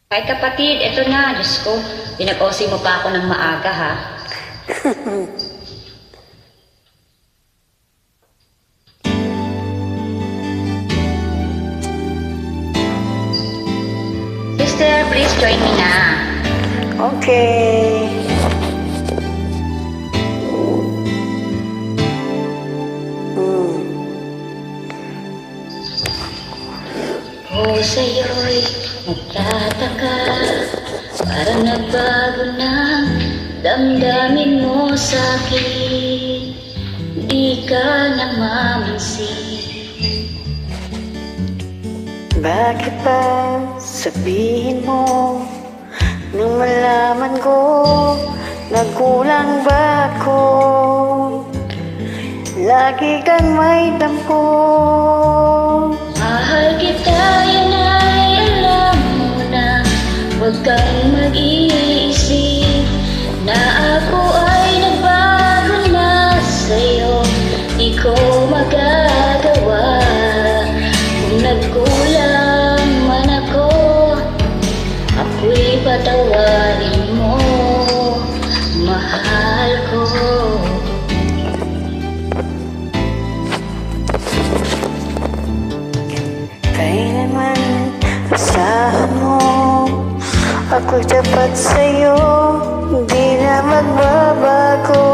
Kahit kapatid, eto na, Diyos ko, pinag-osi mo pa ako ng maaga, ha? Sister, please join me na. Okay. O sa'yo'y nagtataka, parang nagbago ng damdamin mo sa'kin. Di ka namamansin. Bakit ba sabihin mo nang malaman ko nagkulang ba ako? Lagi kang may tampo. Mahal kita, yan ay alam mo na. Huwag kang mag-iisip na ako ay nagbago na sa'yo. Di ko magagawa kung nagkulang man ako. Ako'y patawarin mo, mahal ko. Kailanman asahan mo ako'y tapat sa'yo, hindi na magbabago.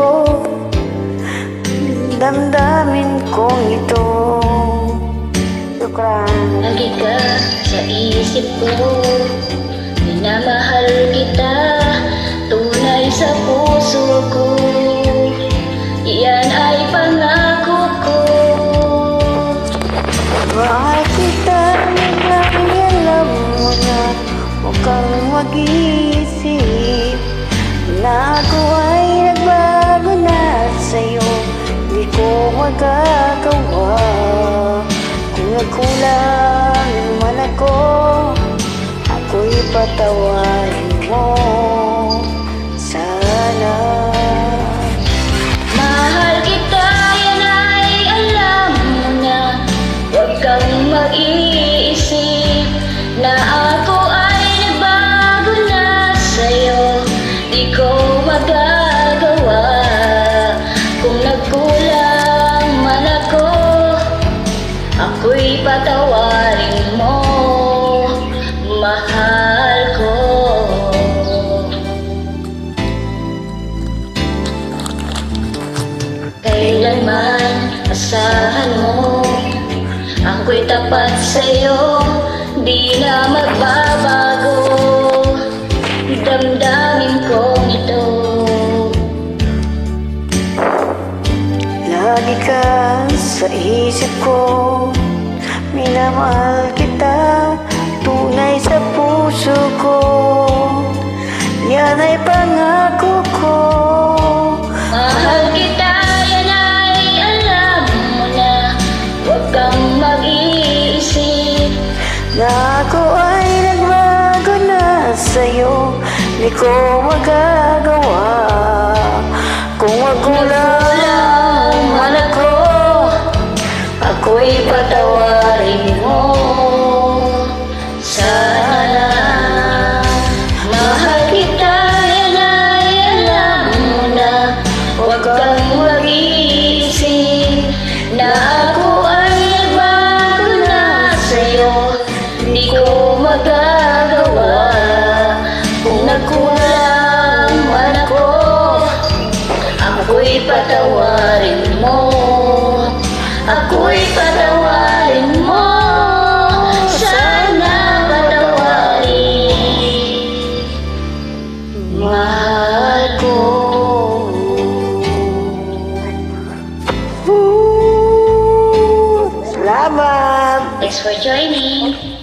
Damdamin kong ito. Shukran. Lagi ka sa isip ko, minamahal kita, tunay sa puso ko. Iyan ay pangako ko. Mahal kita, lagi alam mo na. Huwag kang mag-iisip na ako ay nagbago na sa'yo. Di ko magagawa kung nagkulang man ako. Ako'y patawarin mo sana. Mahal kita, yan ay alam mo na. Huwag kang mag-iisip na ako ay nagbago na sa'yo. Di ko magagawa kung nagkulang man ako. Ako'y patawarin mo, mahal ko. Kailanman asahan mo, ako'y tapat sa'yo, di na magbabago. Damdamin kong ito. Lagi ka sa isip ko, minamahal kita, tunay sa puso ko. Yan ay pangako ko. Mahal kita, yan ay alam mo na. Huwag kang mag-iisip Na ako ay nagbago na sa'yo, di ko magagawa kung magkulang man ako. ako'y patawarin mo sana. Mahal kita, yan ay alam mo na. Huwag kang mag-iisip na ako ay nagbago na sa'yo. Di ko magagawa kung nagkulang man ako. Ako'y patawarin mo, ako'y patawarin mo, sana patawarin, mahal ko. Salamat! Thanks for joining.